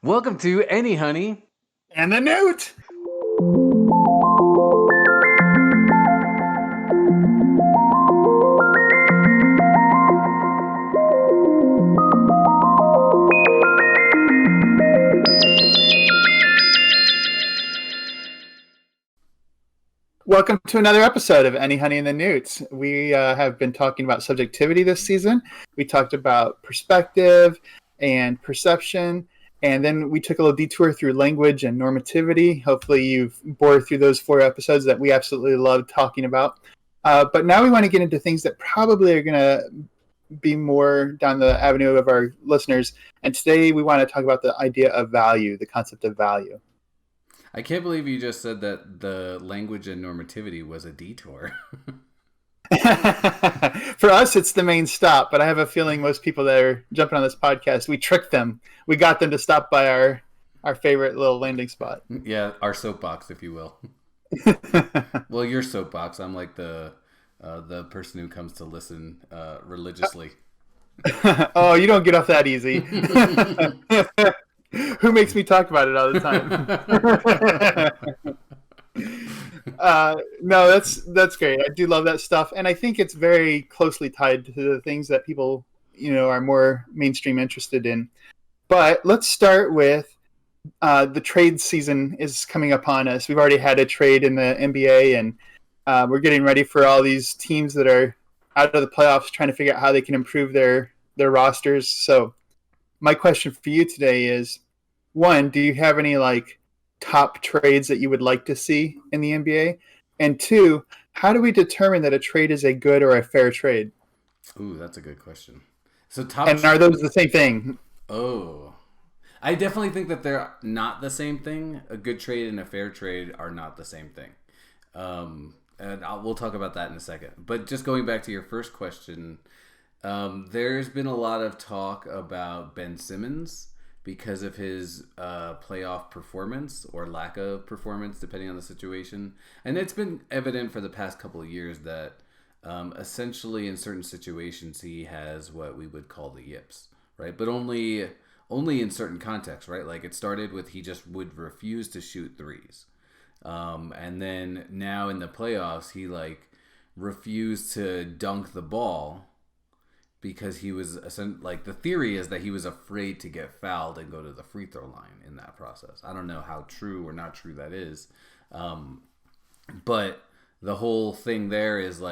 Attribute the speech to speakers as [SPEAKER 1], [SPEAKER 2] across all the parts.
[SPEAKER 1] Welcome to Anyhoney.
[SPEAKER 2] And the Newt. Welcome to another episode of Anyhoney and the Newt. We have been talking about subjectivity this season. We talked about perspective and perception, and then we took a little detour through language and normativity. Hopefully you've bored through those 4 episodes that we absolutely love talking about. But now we want to get into things that probably are going to be more down the avenue of our listeners. And today we want to talk about the idea of value, the concept of value.
[SPEAKER 1] I can't believe you just said that the language and normativity was a detour.
[SPEAKER 2] For us, it's the main stop, but I have a feeling most people that are jumping on this podcast, we tricked them. We got them to stop by our favorite little landing spot.
[SPEAKER 1] Yeah, our soapbox, if you will. Well, your soapbox. I'm like the person who comes to listen religiously.
[SPEAKER 2] Oh, you don't get off that easy. Who makes me talk about it all the time? No, that's great. I do love that stuff, and I think it's very closely tied to the things that people, are more mainstream interested in. But let's start with the trade season is coming upon us. We've already had a trade in the NBA, and we're getting ready for all these teams that are out of the playoffs, trying to figure out how they can improve their rosters. So my question for you today is, one, do you have any top trades that you would like to see in the NBA? And two, how do we determine that a trade is a good or a fair trade?
[SPEAKER 1] Ooh, that's a good question. So
[SPEAKER 2] are those the same thing?
[SPEAKER 1] Oh, I definitely think that they're not the same thing. A good trade and a fair trade are not the same thing. And we'll talk about that in a second. But just going back to your first question, there's been a lot of talk about Ben Simmons because of his playoff performance or lack of performance, depending on the situation. And it's been evident for the past couple of years that essentially in certain situations he has what we would call the yips, right? But only in certain contexts, right? Like it started with he just would refuse to shoot threes. And then now in the playoffs, he refused to dunk the ball because he was the theory is that he was afraid to get fouled and go to the free throw line in that process. I don't know how true or not true that is. But the whole thing there is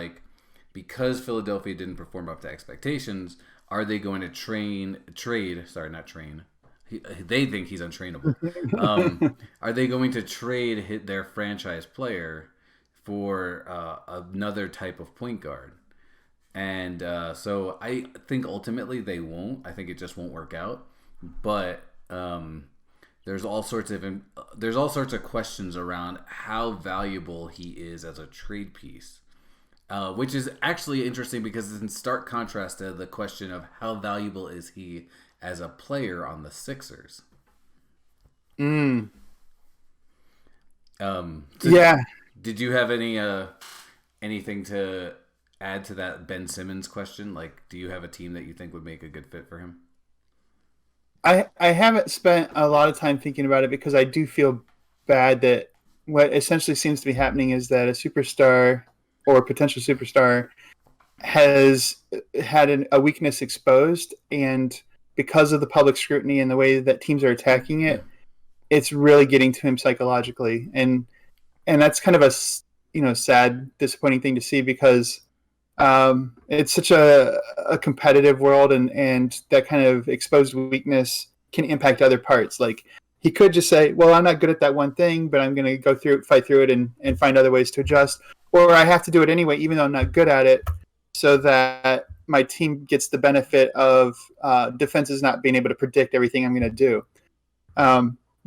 [SPEAKER 1] because Philadelphia didn't perform up to expectations, are they going to they think he's untrainable. Are they going to trade their franchise player for another type of point guard? And so I think ultimately they won't. I think it just won't work out. But there's all sorts of questions around how valuable he is as a trade piece, which is actually interesting because it's in stark contrast to the question of how valuable is he as a player on the Sixers.
[SPEAKER 2] Yeah.
[SPEAKER 1] Did you have anything to add to that Ben Simmons question? Do you have a team that you think would make a good fit for him?
[SPEAKER 2] I haven't spent a lot of time thinking about it because I do feel bad that what essentially seems to be happening is that a superstar or potential superstar has had a weakness exposed, and because of the public scrutiny and the way that teams are attacking it, it's really getting to him psychologically, and that's kind of a sad, disappointing thing to see because it's such a competitive world, and that kind of exposed weakness can impact other parts. He could just say, well, I'm not good at that one thing, but I'm going to go through it, fight through it, and find other ways to adjust. Or I have to do it anyway, even though I'm not good at it, so that my team gets the benefit of defenses not being able to predict everything I'm going to do.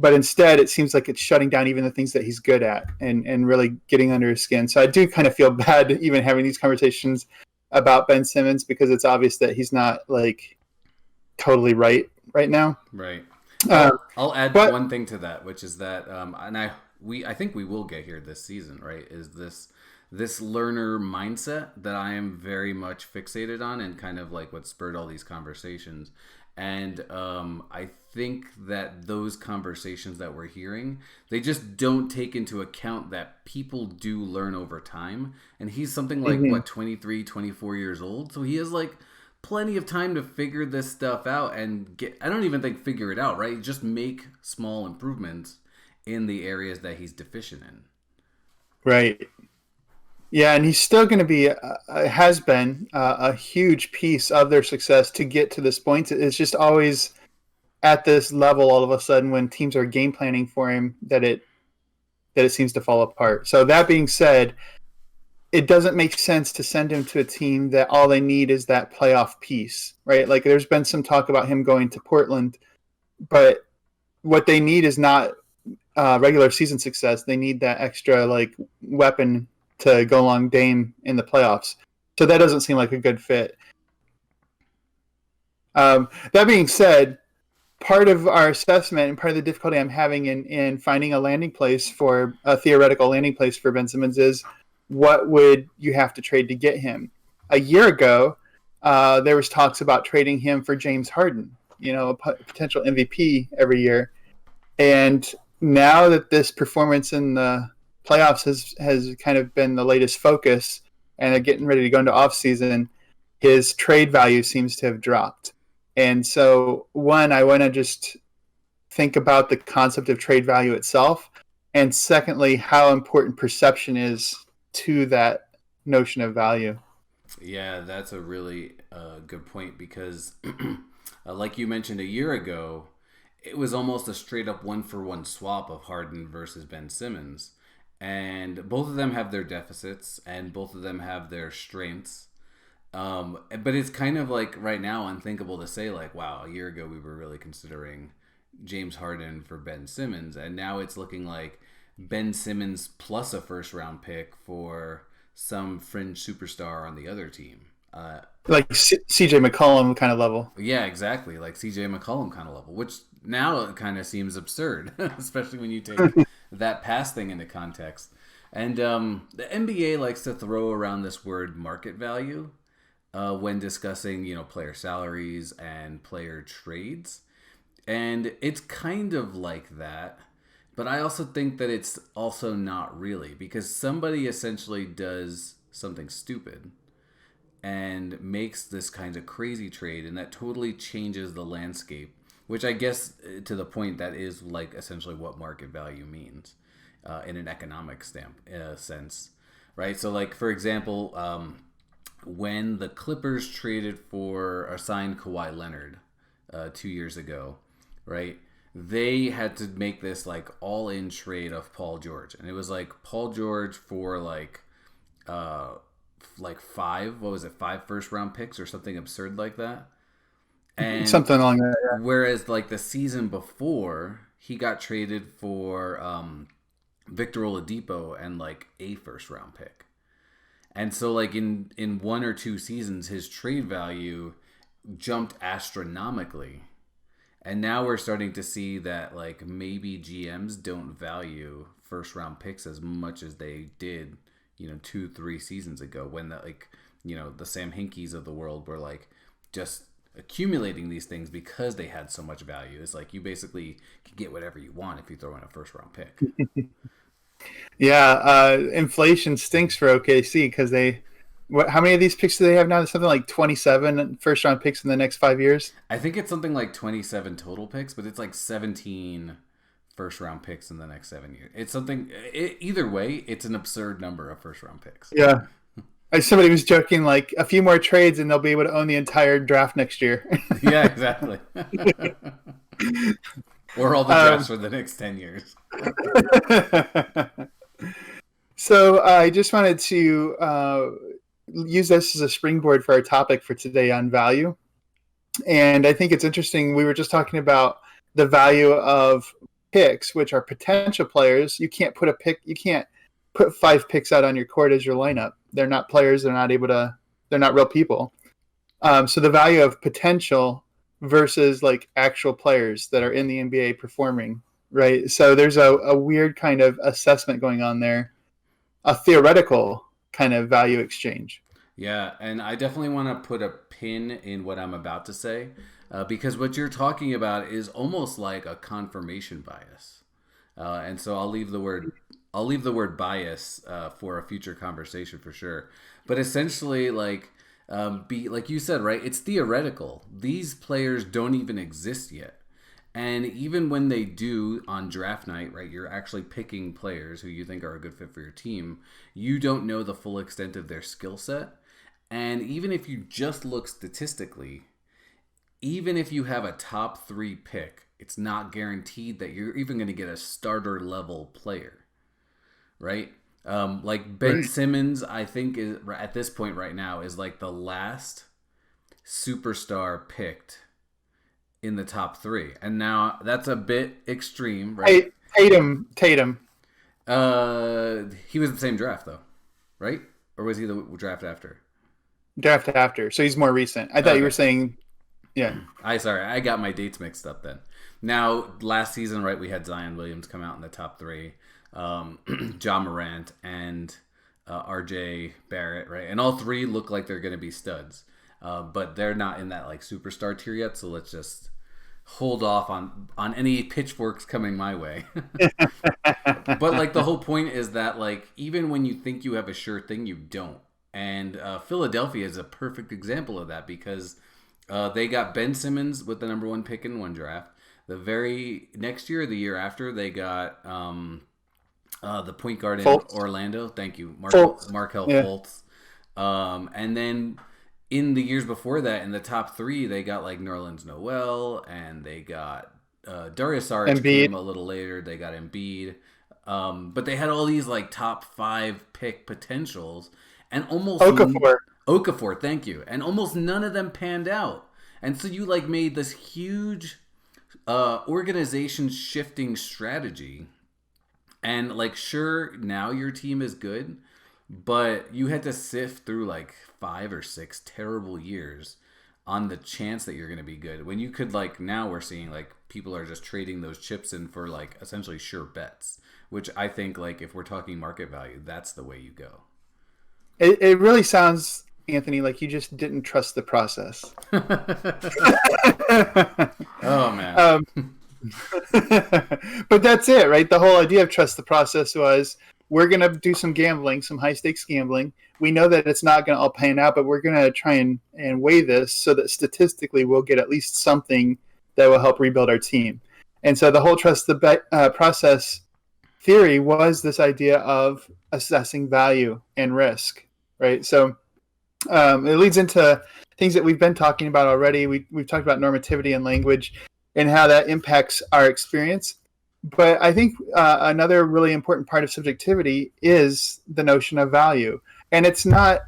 [SPEAKER 2] But instead, it seems like it's shutting down even the things that he's good at and really getting under his skin. So I do kind of feel bad even having these conversations about Ben Simmons because it's obvious that he's not totally right now.
[SPEAKER 1] Right. I'll add one thing to that, which is that, I think we will get here this season, right? Is this learner mindset that I am very much fixated on, and kind of what spurred all these conversations. And I think that those conversations that we're hearing, they just don't take into account that people do learn over time. And he's something like,
[SPEAKER 2] Mm-hmm.
[SPEAKER 1] what, 23, 24 years old? So he has like plenty of time to figure this stuff out and get, I don't even think figure it out, right? Just make small improvements in the areas that he's deficient in.
[SPEAKER 2] Right. Yeah, and he's still going to be, has been a huge piece of their success to get to this point. It's just always at this level all of a sudden when teams are game planning for him that it seems to fall apart. So that being said, it doesn't make sense to send him to a team that all they need is that playoff piece, right? Like there's been some talk about him going to Portland, but what they need is not regular season success. They need that extra like weapon to go along Dame in the playoffs. So that doesn't seem like a good fit. That being said, part of our assessment and part of the difficulty I'm having in finding a landing place for a theoretical landing place for Ben Simmons is what would you have to trade to get him? A year ago, there was talks about trading him for James Harden, a potential MVP every year. And now that this performance in the playoffs has kind of been the latest focus and they're getting ready to go into off season, his trade value seems to have dropped. And so, one, I want to just think about the concept of trade value itself. And secondly, how important perception is to that notion of value.
[SPEAKER 1] Yeah, that's a really good point because, like you mentioned a year ago, it was almost a straight up 1-for-1 swap of Harden versus Ben Simmons. And both of them have their deficits and both of them have their strengths. But it's kind of like right now unthinkable to say like, wow, a year ago we were really considering James Harden for Ben Simmons, and now it's looking like Ben Simmons plus a first round pick for some fringe superstar on the other team.
[SPEAKER 2] Like CJ McCollum kind of level.
[SPEAKER 1] Yeah, exactly, like CJ McCollum kind of level, which now it kind of seems absurd, especially when you take that pass thing into context. And the NBA likes to throw around this word market value when discussing, player salaries and player trades. And it's kind of like that. But I also think that it's also not really, because somebody essentially does something stupid and makes this kind of crazy trade, and that totally changes the landscape, which I guess to the point that is like essentially what market value means in an economic sense, right? So like, for example, when the Clippers traded for or signed Kawhi Leonard 2 years ago, right? They had to make this like all-in trade of Paul George, and it was like Paul George for like five first-round picks or something absurd like that, and
[SPEAKER 2] Something along that. Yeah.
[SPEAKER 1] whereas like the season before he got traded for Victor Oladipo and like a first-round pick. And so, like, in 1 or 2 seasons, his trade value jumped astronomically. And now we're starting to see that, like, maybe GMs don't value first-round picks as much as they did, 2-3 seasons ago when, the Sam Hinkies of the world were, like, just accumulating these things because they had so much value. It's like you basically can get whatever you want if you throw in a first-round pick.
[SPEAKER 2] Yeah, inflation stinks for OKC because how many of these picks do they have now? Something like 27 first-round picks in the next 5 years.
[SPEAKER 1] I think it's something like 27 total picks, but it's like 17 first-round picks in the next 7 years. It's something. Either way, it's an absurd number of first-round picks.
[SPEAKER 2] Yeah, somebody was joking like a few more trades and they'll be able to own the entire draft next year.
[SPEAKER 1] Yeah, exactly. Or all the drafts for the next 10 years.
[SPEAKER 2] So I just wanted to use this as a springboard for our topic for today on value. And I think it's interesting. We were just talking about the value of picks, which are potential players. You can't put 5 picks out on your court as your lineup. They're not players. They're not real people. So the value of potential versus like actual players that are in the NBA performing, right? So there's a weird kind of assessment going on there, a theoretical kind of value exchange.
[SPEAKER 1] Yeah, and I definitely want to put a pin in what I'm about to say because what you're talking about is almost like a confirmation bias, and so I'll leave the word bias for a future conversation for sure. But essentially, be like you said, right? It's theoretical. These players don't even exist yet. And even when they do on draft night, right, you're actually picking players who you think are a good fit for your team. You don't know the full extent of their skill set. And even if you just look statistically, even if you have a top 3 pick, it's not guaranteed that you're even going to get a starter level player, right? Like Ben Simmons, I think is at this point right now is like the last superstar picked in the top 3, and now that's a bit extreme, right?
[SPEAKER 2] Tatum.
[SPEAKER 1] He was the same draft though, right? Or was he the draft after?
[SPEAKER 2] Draft after, so he's more recent. I thought you were saying, yeah.
[SPEAKER 1] I got my dates mixed up then. Now, last season, right, we had Zion Williams come out in the top 3, Ja Morant and RJ Barrett, right, and all 3 look like they're going to be studs. But they're not in that like superstar tier yet, so let's just hold off on any pitchforks coming my way. But like the whole point is that like even when you think you have a sure thing, you don't. And Philadelphia is a perfect example of that because they got Ben Simmons with the number 1 pick in one draft. The very next year, the year after, they got the point guard in Orlando. Thank you, Markelle Fultz. And then in the years before that, in the top 3, they got like Nerlens Noel, and they got Darius Saric came a little later. They got Embiid, but they had all these like top 5 pick potentials, and almost Okafor, thank you, and almost none of them panned out. And so you like made this huge organization shifting strategy, and like sure now your team is good. But you had to sift through like 5 or 6 terrible years on the chance that you're going to be good. When you could like now we're seeing like people are just trading those chips in for like essentially sure bets, which I think like if we're talking market value, that's the way you go.
[SPEAKER 2] It really sounds, Anthony, like you just didn't trust the process.
[SPEAKER 1] Oh man.
[SPEAKER 2] But that's it, right? The whole idea of trust the process was we're going to do some gambling, some high-stakes gambling. We know that it's not going to all pan out, but we're going to try and weigh this so that statistically we'll get at least something that will help rebuild our team. And so the whole trust the process theory was this idea of assessing value and risk, right? So it leads into things that we've been talking about already. We've talked about normativity and language and how that impacts our experience. But I think another really important part of subjectivity is the notion of value. And it's not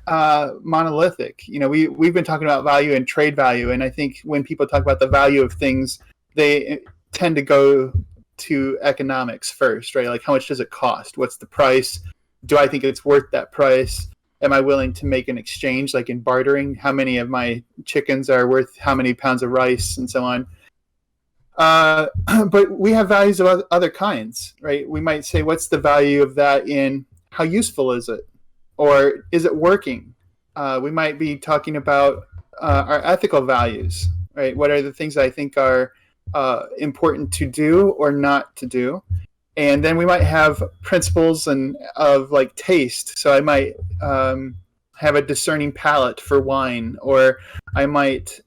[SPEAKER 2] monolithic. You know, we've been talking about value and trade value. And I think when people talk about the value of things, they tend to go to economics first, right? Like how much does it cost? What's the price? Do I think it's worth that price? Am I willing to make an exchange, like in bartering? How many of my chickens are worth how many pounds of rice and so on? But we have values of other kinds, right? We might say, what's the value of that in how useful is it? Or is it working? We might be talking about our ethical values, right? What are the things I think are important to do or not to do? And then we might have principles of like taste. So I might have a discerning palate for wine, or I might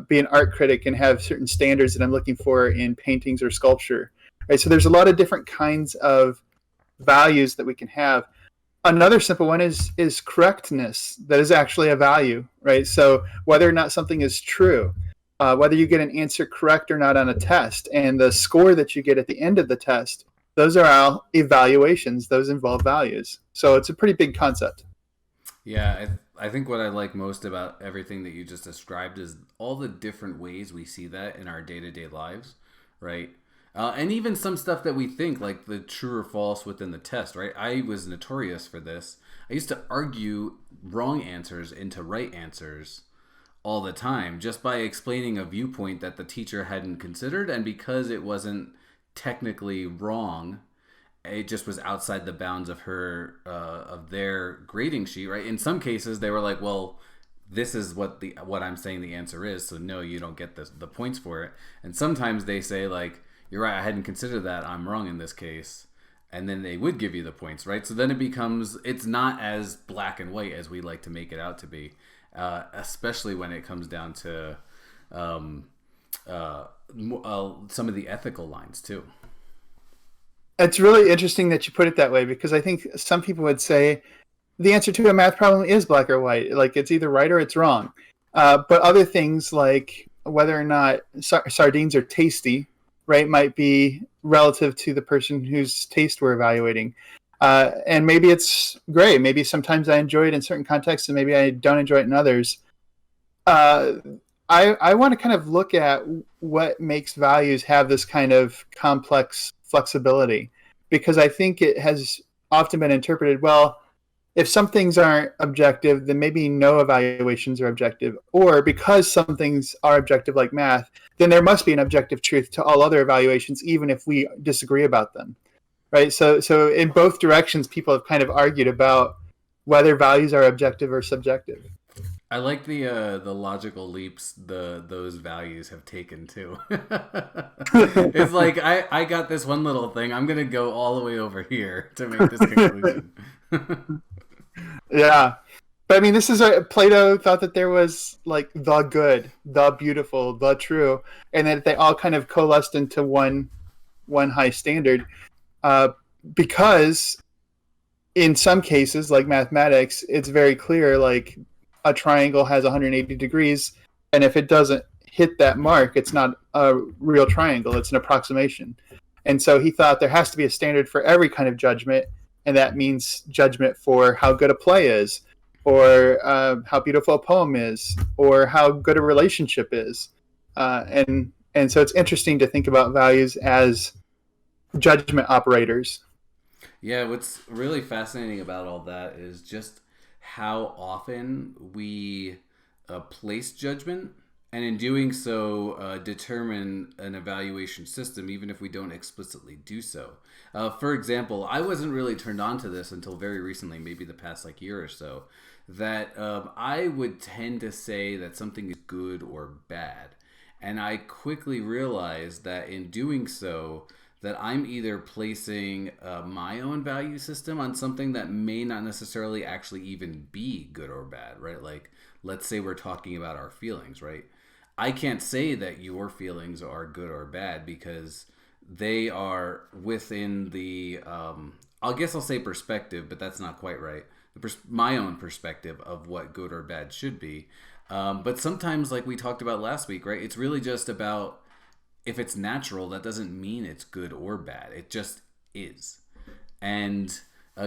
[SPEAKER 2] be an art critic and have certain standards that I'm looking for in paintings or sculpture. Right? So there's a lot of different kinds of values that we can have. Another simple one is correctness. That is actually a value, right? So whether or not something is true, whether you get an answer correct or not on a test, and the score that you get at the end of the test, those are our evaluations. Those involve values. So it's a pretty big concept.
[SPEAKER 1] Yeah, I think what I like most about everything that you just described is all the different ways we see that in our day-to-day lives, right? And even some stuff that we think, like the true or false within the test, right? I was notorious for this. I used to argue wrong answers into right answers all the time just by explaining a viewpoint that the teacher hadn't considered, and because it wasn't technically wrong, it just was outside the bounds of their grading sheet, right? In some cases, they were like, well, this is what I'm saying the answer is, so no, you don't get the points for it. And sometimes they say like, you're right, I hadn't considered that, I'm wrong in this case, and then they would give you the points, right? So then it's not as black and white as we like to make it out to be, especially when it comes down to some of the ethical lines too.
[SPEAKER 2] It's really interesting that you put it that way, because I think some people would say the answer to a math problem is black or white. Like, it's either right or it's wrong. But other things like whether or not sardines are tasty, right, might be relative to the person whose taste we're evaluating. And maybe it's gray. Maybe sometimes I enjoy it in certain contexts and maybe I don't enjoy it in others. I want to kind of look at what makes values have this kind of complex flexibility, because I think it has often been interpreted, well, if some things aren't objective, then maybe no evaluations are objective. Or because some things are objective, like math, then there must be an objective truth to all other evaluations, even if we disagree about them, right? So in both directions, people have kind of argued about whether values are objective or subjective.
[SPEAKER 1] I like the logical leaps those values have taken too. It's like I got this one little thing, I'm gonna go all the way over here to make this conclusion.
[SPEAKER 2] Yeah, but I mean, this is Plato thought that there was like the good, the beautiful, the true, and that they all kind of coalesced into one high standard, because in some cases, like mathematics, it's very clear, like a triangle has 180 degrees, and if it doesn't hit that mark, it's not a real triangle, it's an approximation. And so he thought there has to be a standard for every kind of judgment, and that means judgment for how good a play is, or how beautiful a poem is, or how good a relationship is. And so it's interesting to think about values as judgment operators.
[SPEAKER 1] Yeah, what's really fascinating about all that is just how often we place judgment, and in doing so determine an evaluation system, even if we don't explicitly do so. For example, I wasn't really turned on to this until very recently, maybe the past like year or so, that I would tend to say that something is good or bad. And I quickly realized that in doing so, that I'm either placing my own value system on something that may not necessarily actually even be good or bad, right? Like, let's say we're talking about our feelings, right? I can't say that your feelings are good or bad because they are within the, I guess I'll say perspective, but that's not quite right. My own perspective of what good or bad should be. But sometimes, like we talked about last week, right? It's really just about, if it's natural, that doesn't mean it's good or bad. It just is. And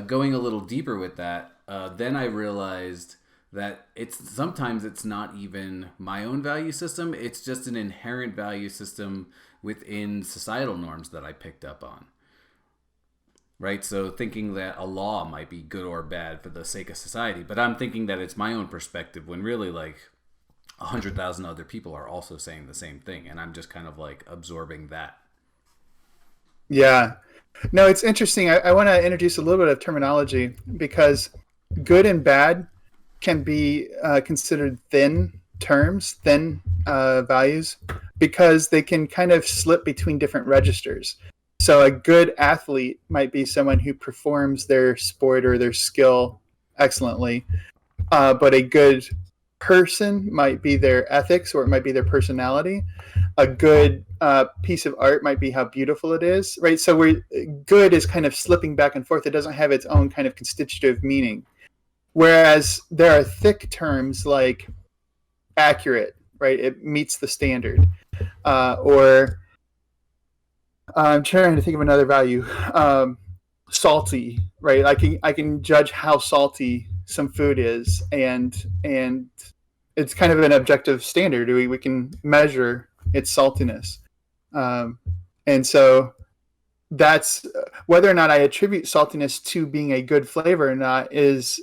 [SPEAKER 1] going a little deeper with that, then I realized that sometimes it's not even my own value system. It's just an inherent value system within societal norms that I picked up on. Right? So thinking that a law might be good or bad for the sake of society, but I'm thinking that it's my own perspective when really, like, 100,000 other people are also saying the same thing, and I'm just kind of like absorbing that.
[SPEAKER 2] Yeah. No, it's interesting. I want to introduce a little bit of terminology, because good and bad can be considered thin terms, thin values, because they can kind of slip between different registers. So a good athlete might be someone who performs their sport or their skill excellently, but a good person might be their ethics, or it might be their personality. A good piece of art might be how beautiful it is, right? So good is kind of slipping back and forth. It doesn't have its own kind of constitutive meaning. Whereas there are thick terms like accurate, right? It meets the standard. Or I'm trying to think of another value. Salty, right? I can judge how salty some food is, and it's kind of an objective standard. We can measure its saltiness, and so that's whether or not I attribute saltiness to being a good flavor or not is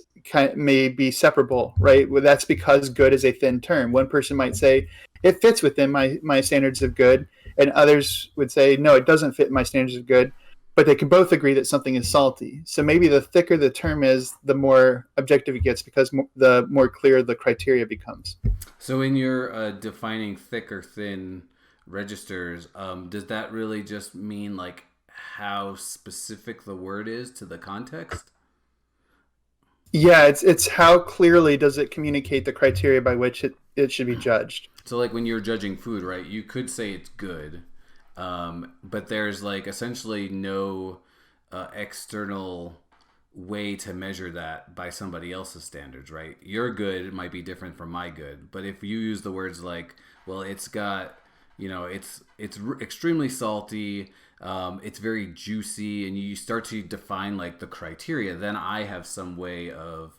[SPEAKER 2] may be separable, right? Well, that's because good is a thin term. One person might say it fits within my standards of good, and others would say no, it doesn't fit my standards of good. but they can both agree that something is salty. So maybe the thicker the term is, the more objective it gets, because the more clear the criteria becomes.
[SPEAKER 1] So in your defining thick or thin registers, does that really just mean like how specific the word is to the context?
[SPEAKER 2] Yeah, it's how clearly does it communicate the criteria by which it should be judged.
[SPEAKER 1] So like when you're judging food, right, you could say it's good, but there's like essentially no external way to measure that by somebody else's standards, right? Your good might be different from my good, but if you use the words like, well, it's got, it's extremely salty, it's very juicy, and you start to define like the criteria, then I have some way of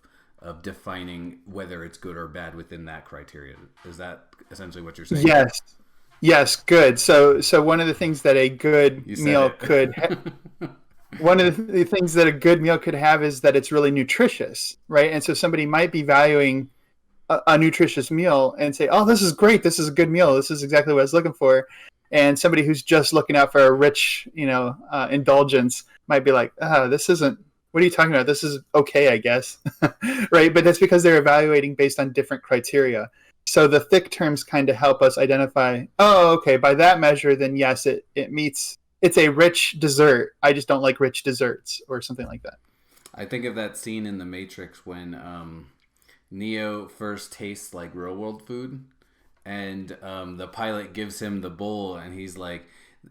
[SPEAKER 1] defining whether it's good or bad within that criteria. Is that essentially what you're saying?
[SPEAKER 2] Yes, good. So one of the things that a good meal could one of the things that a good meal could have is that it's really nutritious, right? And so somebody might be valuing a nutritious meal and say, oh, this is great, this is a good meal, this is exactly what I was looking for. And somebody who's just looking out for a rich, indulgence might be like, this isn't, what are you talking about? This is okay, I guess. Right? But that's because they're evaluating based on different criteria. So the thick terms kind of help us identify, oh, okay, by that measure, then yes, it meets, it's a rich dessert. I just don't like rich desserts, or something like that.
[SPEAKER 1] I think of that scene in The Matrix when Neo first tastes like real world food, and the pilot gives him the bowl, and he's like,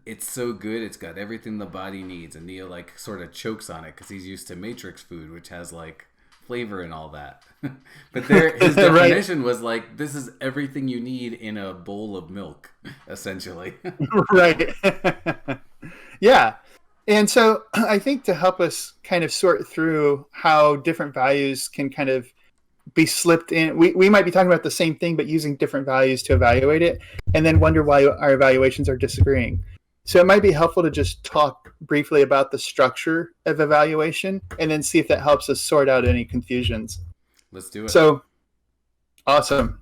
[SPEAKER 1] it's so good, it's got everything the body needs, and Neo like sort of chokes on it because he's used to Matrix food, which has like flavor and all that. But his definition right. was like, this is everything you need in a bowl of milk, essentially.
[SPEAKER 2] Right. Yeah. And so I think to help us kind of sort through how different values can kind of be slipped in, we might be talking about the same thing but using different values to evaluate it, and then wonder why our evaluations are disagreeing. So it might be helpful to just talk briefly about the structure of evaluation and then see if that helps us sort out any confusions.
[SPEAKER 1] Let's do it.
[SPEAKER 2] So, awesome.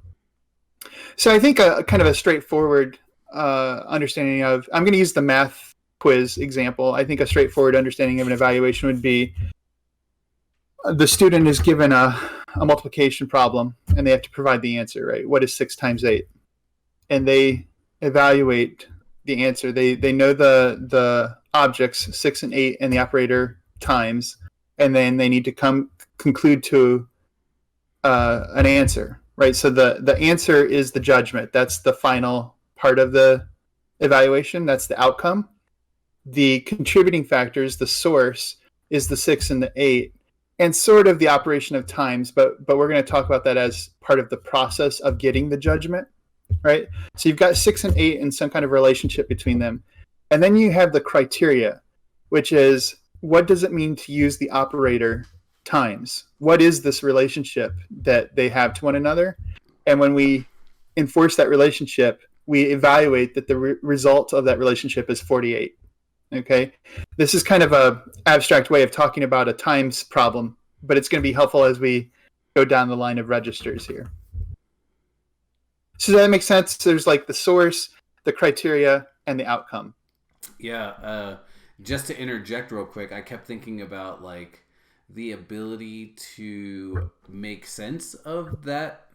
[SPEAKER 2] So I think a kind of a straightforward understanding of, I'm going to use the math quiz example. I think a straightforward understanding of an evaluation would be the student is given a multiplication problem and they have to provide the answer, right? What is 6 times 8? And they evaluate the answer. They know the objects 6 and 8 and the operator times, and then they need to conclude to an answer, right? So the answer is the judgment. That's the final part of the evaluation. That's the outcome. The contributing factors, the source, is the 6 and the 8, and sort of the operation of times, but we're going to talk about that as part of the process of getting the judgment, right? So you've got 6 and 8 and some kind of relationship between them. And then you have the criteria, which is, what does it mean to use the operator times? What is this relationship that they have to one another? And when we enforce that relationship, we evaluate that the result of that relationship is 48. Okay, this is kind of a abstract way of talking about a times problem, but it's going to be helpful as we go down the line of registers here. So does that make sense? There's like the source, the criteria, and the outcome.
[SPEAKER 1] Yeah, just to interject real quick, I kept thinking about like the ability to make sense of that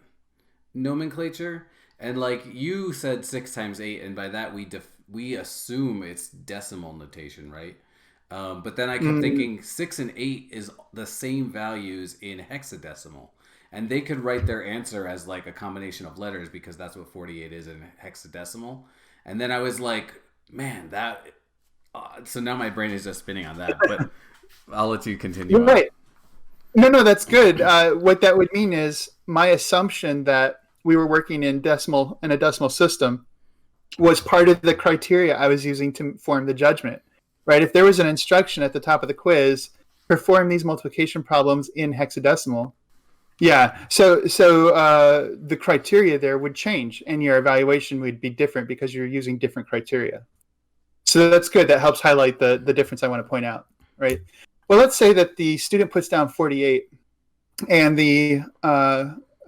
[SPEAKER 1] nomenclature. And like you said 6 times 8, and by that we assume it's decimal notation, right? But then I kept thinking 6 and 8 is the same values in hexadecimal. And they could write their answer as like a combination of letters because that's what 48 is in hexadecimal. And then I was like, man, that... so now my brain is just spinning on that, but I'll let you continue.
[SPEAKER 2] You're right. No, that's good. What that would mean is my assumption that we were working in a decimal system was part of the criteria I was using to form the judgment, right? If there was an instruction at the top of the quiz, perform these multiplication problems in hexadecimal. Yeah, so the criteria there would change, and your evaluation would be different because you're using different criteria. So that's good. That helps highlight the difference I want to point out, right? Well, let's say that the student puts down 48, and the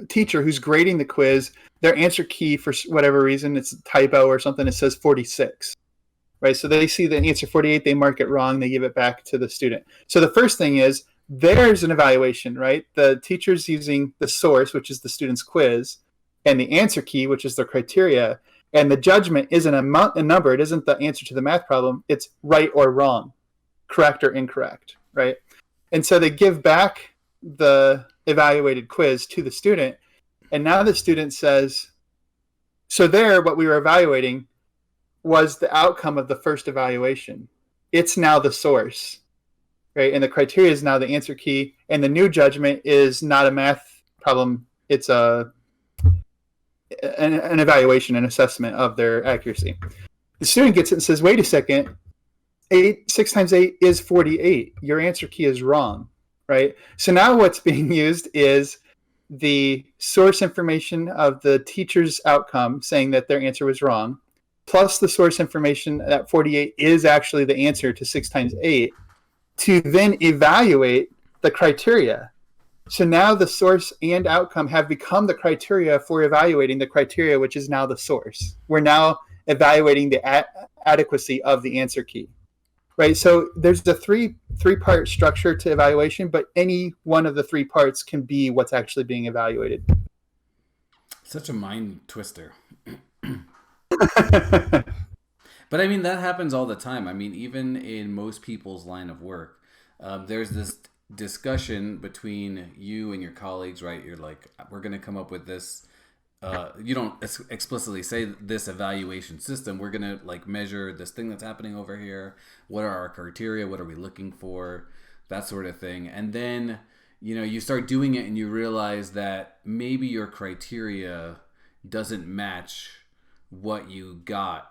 [SPEAKER 2] teacher who's grading the quiz, their answer key for whatever reason, it's a typo or something, it says 46. right? So they see the answer 48, they mark it wrong, they give it back to the student. So the first thing is there's an evaluation, right? The teacher's using the source, which is the student's quiz, and the answer key, which is the criteria. And the judgment isn't a number. It isn't the answer to the math problem. It's right or wrong, correct or incorrect, right? And so they give back the evaluated quiz to the student. And now the student says, so there, what we were evaluating was the outcome of the first evaluation. It's now the source, right? And the criteria is now the answer key. And the new judgment is not a math problem. It's an evaluation, an assessment of their accuracy. The student gets it and says, wait a second, 6 times 8 is 48. Your answer key is wrong, right? So now what's being used is the source information of the teacher's outcome saying that their answer was wrong, plus the source information that 48 is actually the answer to 6 times 8, to then evaluate the criteria. So now the source and outcome have become the criteria for evaluating the criteria, which is now the source. We're now evaluating the adequacy of the answer key, right? So there's the three-part structure to evaluation, but any one of the 3 parts can be what's actually being evaluated.
[SPEAKER 1] Such a mind twister. But I mean, that happens all the time. I mean, even in most people's line of work, there's this discussion between you and your colleagues, right? You're like, we're going to come up with this. You don't explicitly say this evaluation system. We're going to like measure this thing that's happening over here. What are our criteria? What are we looking for? That sort of thing. And then, you start doing it and you realize that maybe your criteria doesn't match what you got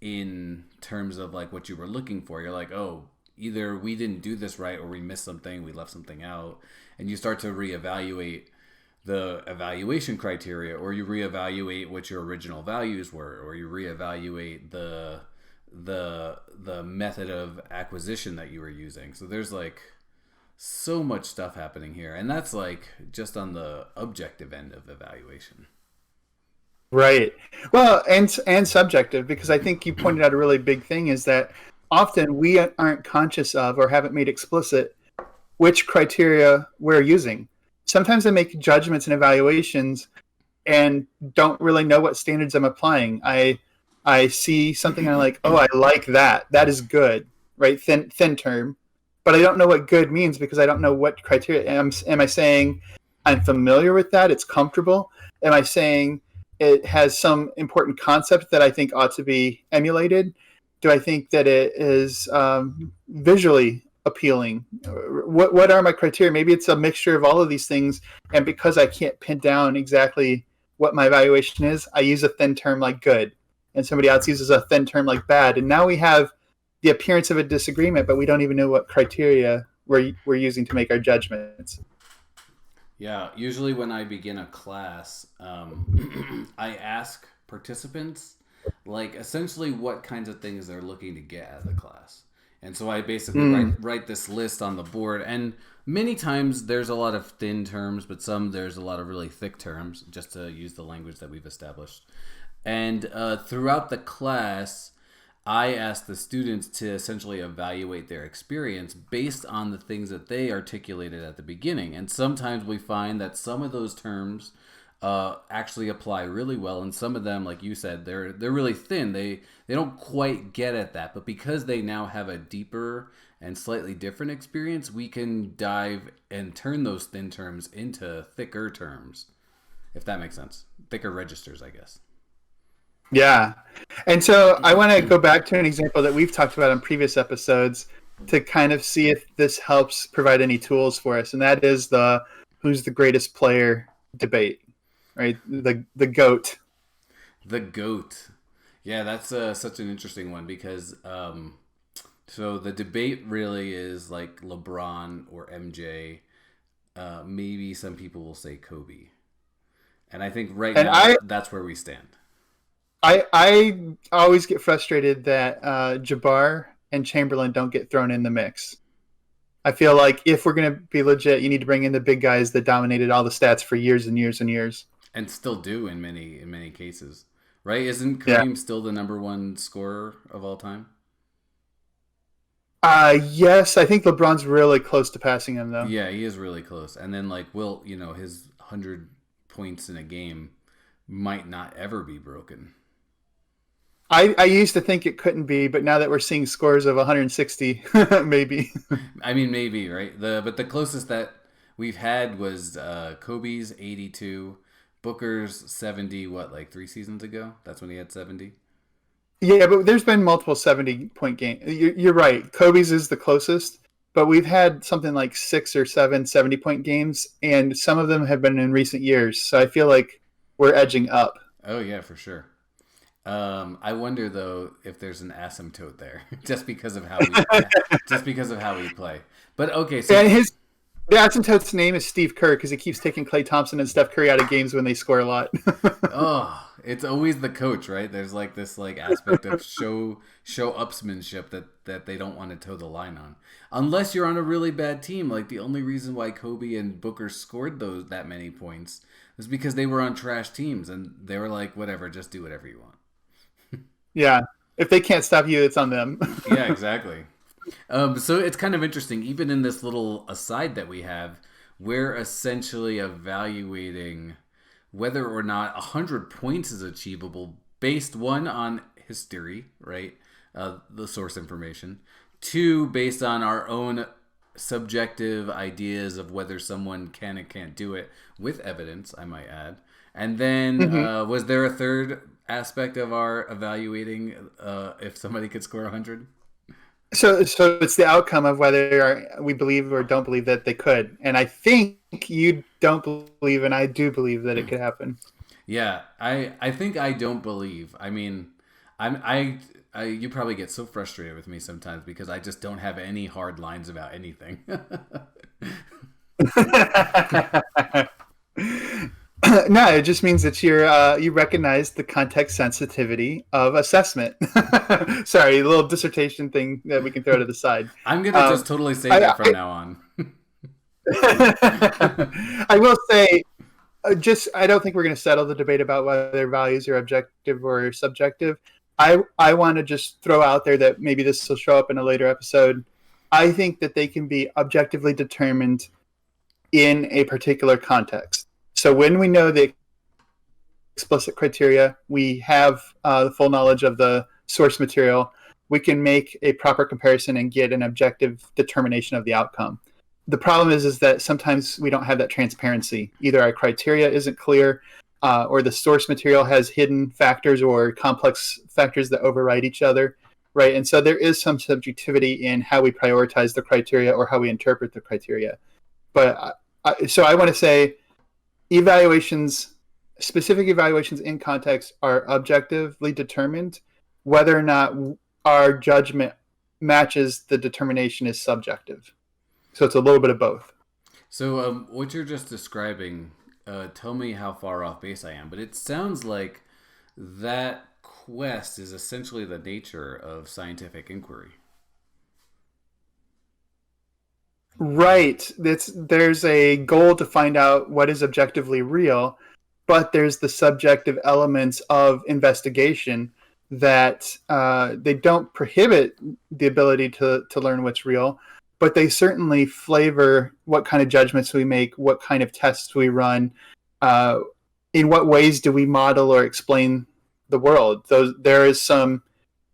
[SPEAKER 1] in terms of like what you were looking for. You're like, oh, either we didn't do this right or we missed something, we left something out. And you start to reevaluate the evaluation criteria, or you reevaluate what your original values were, or you reevaluate the method of acquisition that you were using. So there's like so much stuff happening here, and that's like just on the objective end of evaluation.
[SPEAKER 2] Right. Well, and subjective, because I think you pointed out a really big thing is that often we aren't conscious of or haven't made explicit which criteria we're using. Sometimes I make judgments and evaluations and don't really know what standards I'm applying. I see something and I'm like, oh, I like that. That is good, right? Thin term. But I don't know what good means because I don't know what criteria. Am I saying I'm familiar with that? It's comfortable? Am I saying it has some important concept that I think ought to be emulated? Do I think that it is visually appealing? What are my criteria? Maybe it's a mixture of all of these things. And because I can't pin down exactly what my evaluation is, I use a thin term like good. And somebody else uses a thin term like bad. And now we have the appearance of a disagreement, but we don't even know what criteria we're using to make our judgments.
[SPEAKER 1] Yeah, usually when I begin a class, I ask participants, like, essentially what kinds of things they're looking to get out of the class. And so I basically write this list on the board. And many times there's a lot of thin terms, but some there's a lot of really thick terms, just to use the language that we've established. And throughout the class, I ask the students to essentially evaluate their experience based on the things that they articulated at the beginning. And sometimes we find that some of those terms actually apply really well, and some of them, like you said, they're really thin. They don't quite get at that, but because they now have a deeper and slightly different experience, we can dive and turn those thin terms into thicker terms, if that makes sense. Thicker registers, I guess.
[SPEAKER 2] Yeah. And so I want to go back to an example that we've talked about in previous episodes to kind of see if this helps provide any tools for us. And that is the who's the greatest player debate, right? The GOAT.
[SPEAKER 1] The GOAT. Yeah, that's such an interesting one because so the debate really is like LeBron or MJ. Maybe some people will say Kobe. And I think now that's where we stand.
[SPEAKER 2] I always get frustrated that Jabbar and Chamberlain don't get thrown in the mix. I feel like if we're going to be legit, you need to bring in the big guys that dominated all the stats for years and years and years.
[SPEAKER 1] And still do in many cases. right? Isn't
[SPEAKER 2] Yeah.
[SPEAKER 1] Kareem still the number one scorer of all time?
[SPEAKER 2] Yes, I think LeBron's really close to passing him though.
[SPEAKER 1] Yeah, he is really close. And then like Will, his 100 points in a game might not ever be broken.
[SPEAKER 2] I used to think it couldn't be, but now that we're seeing scores of 160, maybe.
[SPEAKER 1] I mean, maybe, right? But the closest that we've had was Kobe's 82, Booker's 70. What, like 3 seasons ago? That's when he had 70.
[SPEAKER 2] Yeah, but there's been multiple 70-point games. You're right. Kobe's is the closest, but we've had something like 6 or 7 70-point games, and some of them have been in recent years. So I feel like we're edging up.
[SPEAKER 1] Oh yeah, for sure. I wonder though if there's an asymptote there, just because of how we play. But okay, so
[SPEAKER 2] And the asymptote's name is Steve Kerr because he keeps taking Klay Thompson and Steph Curry out of games when they score a lot.
[SPEAKER 1] oh, it's always the coach, right? There's like this like aspect of show upsmanship that they don't want to toe the line on, unless you're on a really bad team. Like the only reason why Kobe and Booker scored that many points was because they were on trash teams and they were like, whatever, just do whatever you want.
[SPEAKER 2] Yeah, if they can't stop you, it's on them.
[SPEAKER 1] Yeah, exactly. So it's kind of interesting, even in this little aside that we have, we're essentially evaluating whether or not 100 points is achievable based, one, on history, right? The source information. Two, based on our own subjective ideas of whether someone can and can't do it with evidence, I might add. And then was there a third aspect of our evaluating if somebody could score 100?
[SPEAKER 2] So it's the outcome of whether we believe or don't believe that they could. And I think you don't believe, and I do believe that it could happen.
[SPEAKER 1] Yeah, I think I don't believe. I mean, you probably get so frustrated with me sometimes because I just don't have any hard lines about anything.
[SPEAKER 2] No, it just means that you recognize the context sensitivity of assessment. Sorry, a little dissertation thing that we can throw to the side.
[SPEAKER 1] I'm gonna just totally say that from now on.
[SPEAKER 2] I will say, I don't think we're going to settle the debate about whether values are objective or subjective. I want to just throw out there that maybe this will show up in a later episode. I think that they can be objectively determined in a particular context. So when we know the explicit criteria, we have the full knowledge of the source material, we can make a proper comparison and get an objective determination of the outcome. The problem is that sometimes we don't have that transparency. Either our criteria isn't clear, or the source material has hidden factors or complex factors that override each other, right? And so there is some subjectivity in how we prioritize the criteria or how we interpret the criteria. But so I want to say specific evaluations in context are objectively determined. Whether or not our judgment matches the determination is subjective. So it's a little bit of both.
[SPEAKER 1] So what you're just describing, tell me how far off base I am, but it sounds like that quest is essentially the nature of scientific inquiry.
[SPEAKER 2] Right. There's a goal to find out what is objectively real, but there's the subjective elements of investigation that they don't prohibit the ability to learn what's real, but they certainly flavor what kind of judgments we make, what kind of tests we run, in what ways do we model or explain the world. There is some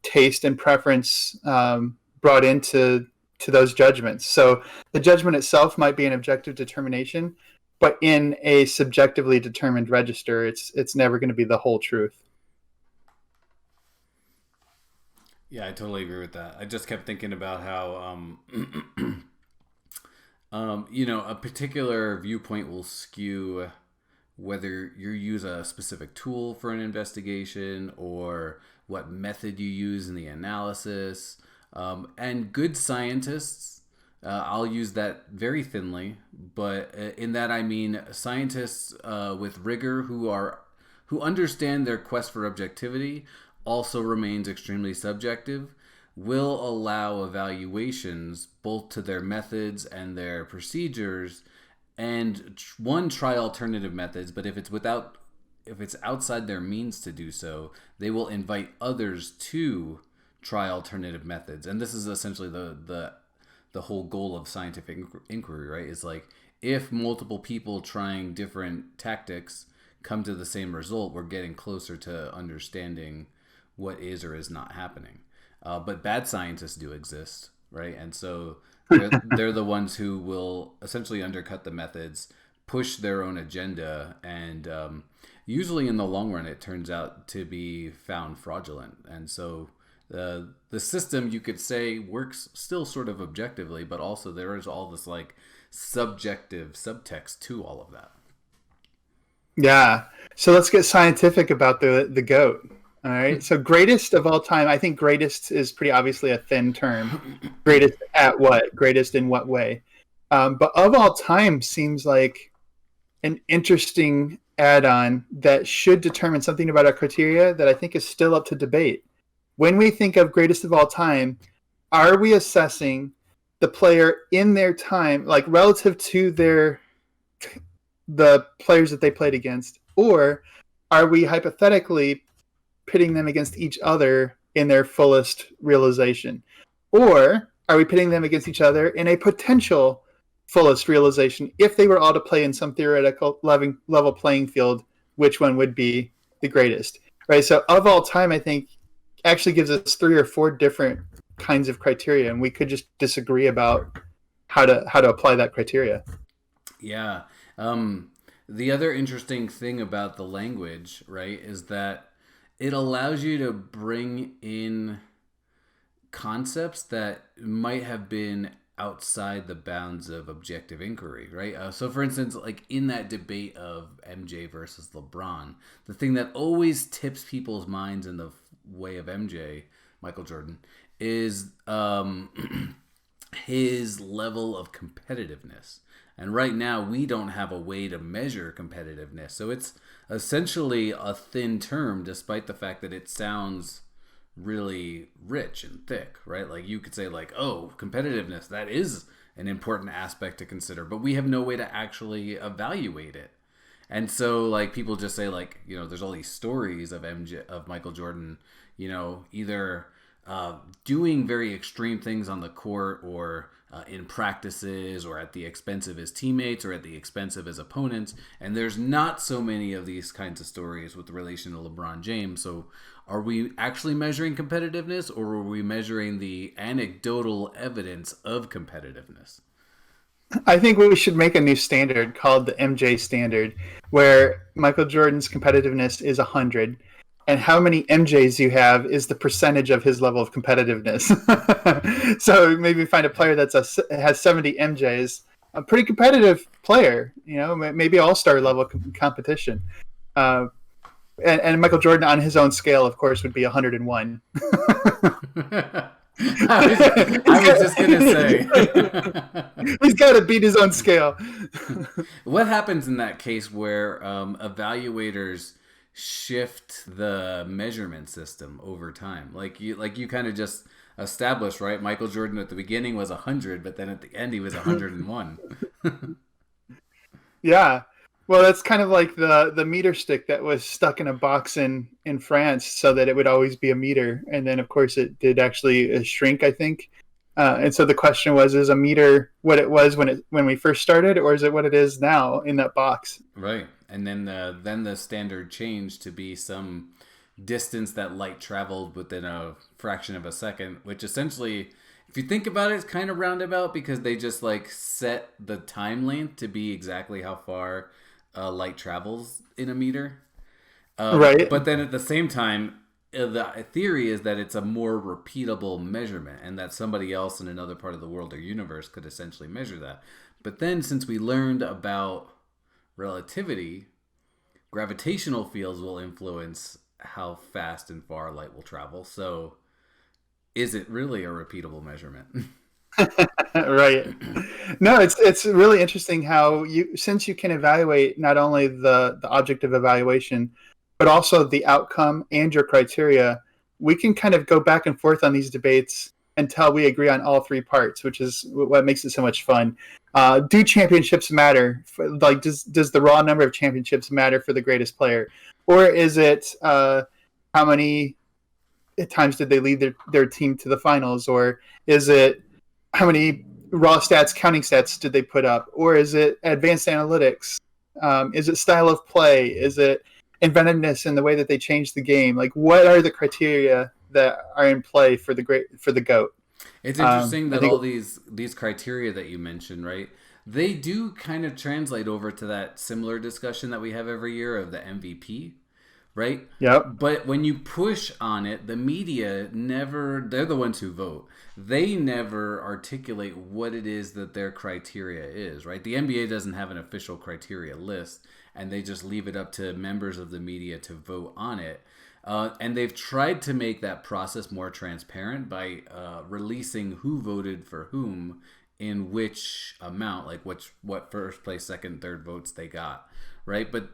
[SPEAKER 2] taste and preference brought into those judgments. So the judgment itself might be an objective determination, but in a subjectively determined register, it's never going to be the whole truth.
[SPEAKER 1] Yeah, I totally agree with that. I just kept thinking about how, a particular viewpoint will skew whether you use a specific tool for an investigation or what method you use in the analysis. And good scientists, I'll use that very thinly, but in that I mean scientists with rigor who understand their quest for objectivity also remains extremely subjective, will allow evaluations both to their methods and their procedures, and try alternative methods, but if it's without if it's outside their means to do so, they will invite others to try alternative methods. And this is essentially the whole goal of scientific inquiry, right? Is like, if multiple people trying different tactics come to the same result, we're getting closer to understanding what is or is not happening. But bad scientists do exist, right? And so they're the ones who will essentially undercut the methods, push their own agenda, and usually in the long run, it turns out to be found fraudulent. And so the system, you could say, works still sort of objectively, but also there is all this like subjective subtext to all of that.
[SPEAKER 2] Yeah. So let's get scientific about the GOAT. All right. So greatest of all time, I think greatest is pretty obviously a thin term. Greatest at what? Greatest in what way? But of all time seems like an interesting add-on that should determine something about our criteria that I think is still up to debate. When we think of greatest of all time, are we assessing the player in their time, like relative to the players that they played against, or are we hypothetically pitting them against each other in their fullest realization? Or are we pitting them against each other in a potential fullest realization if they were all to play in some theoretical level playing field? Which one would be the greatest, right? So of all time, I think actually gives us 3 or 4 different kinds of criteria, and we could just disagree about how to apply that criteria.
[SPEAKER 1] Yeah. The other interesting thing about the language, right, is that it allows you to bring in concepts that might have been outside the bounds of objective inquiry, right? So for instance, like in that debate of MJ versus LeBron, the thing that always tips people's minds in the way of MJ, Michael Jordan, is his level of competitiveness. And right now, we don't have a way to measure competitiveness. So it's essentially a thin term, despite the fact that it sounds really rich and thick, right? Like you could say like, oh, competitiveness, that is an important aspect to consider, but we have no way to actually evaluate it. And so like people just say like, you know, there's all these stories of Michael Jordan, you know, either doing very extreme things on the court or in practices or at the expense of his teammates or at the expense of his opponents. And there's not so many of these kinds of stories with relation to LeBron James. So are we actually measuring competitiveness, or are we measuring the anecdotal evidence of competitiveness?
[SPEAKER 2] I think we should make a new standard called the MJ standard, where Michael Jordan's competitiveness is 100. And how many MJs you have is the percentage of his level of competitiveness. So maybe find a player that has 70 MJs, a pretty competitive player, you know, maybe all-star level competition. And Michael Jordan on his own scale, of course, would be 101. I was just going to say. He's got to beat his own scale.
[SPEAKER 1] What happens in that case where evaluators shift the measurement system over time? Like you kind of just established, right? Michael Jordan at the beginning was 100, but then at the end he was 101.
[SPEAKER 2] Yeah. Well, that's kind of like the meter stick that was stuck in a box in France so that it would always be a meter. And then, of course, it did actually shrink, I think. And so the question was, is a meter what it was when we first started, or is it what it is now in that box?
[SPEAKER 1] Right. And then the standard changed to be some distance that light traveled within a fraction of a second, which essentially, if you think about it, it's kind of roundabout because they just like set the time length to be exactly how far light travels in a meter.
[SPEAKER 2] Right.
[SPEAKER 1] But then at the same time, the theory is that it's a more repeatable measurement and that somebody else in another part of the world or universe could essentially measure that. But then since we learned about relativity, gravitational fields will influence how fast and far light will travel. So is it really a repeatable measurement?
[SPEAKER 2] Right. No, it's really interesting how since you can evaluate not only the object of evaluation, but also the outcome and your criteria, we can kind of go back and forth on these debates until we agree on all 3 parts, which is what makes it so much fun. Do championships matter? Like, does the raw number of championships matter for the greatest player? Or is it how many times did they lead their team to the finals? Or is it how many raw stats, counting stats did they put up? Or is it advanced analytics? Is it style of play? Is it inventiveness in the way that they change the game? Like, what are the criteria that are in play for the GOAT?
[SPEAKER 1] It's interesting
[SPEAKER 2] I
[SPEAKER 1] that
[SPEAKER 2] think,
[SPEAKER 1] all these criteria that you mentioned, right? They do kind of translate over to that similar discussion that we have every year of the MVP, right?
[SPEAKER 2] yep,
[SPEAKER 1] But when you push on it, the media never, they're the ones who vote. They never articulate what it is that their criteria is, right? The NBA doesn't have an official criteria list, and they just leave it up to members of the media to vote on it. And they've tried to make that process more transparent by releasing who voted for whom in which amount, like what first place, second, third votes they got, right? But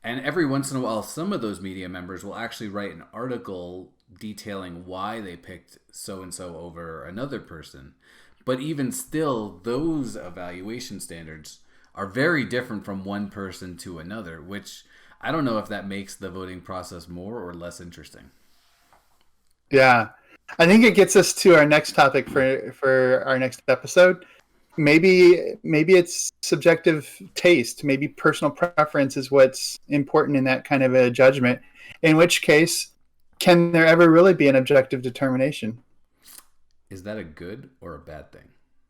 [SPEAKER 1] and every once in a while, some of those media members will actually write an article detailing why they picked so and so over another person. But even still, those evaluation standards are very different from one person to another, which I don't know if that makes the voting process more or less interesting.
[SPEAKER 2] yeah. I think it gets us to our next topic for our next episode. Maybe it's subjective taste. Maybe personal preference is what's important in that kind of a judgment. In which case, can there ever really be an objective determination?
[SPEAKER 1] Is that a good or a bad thing?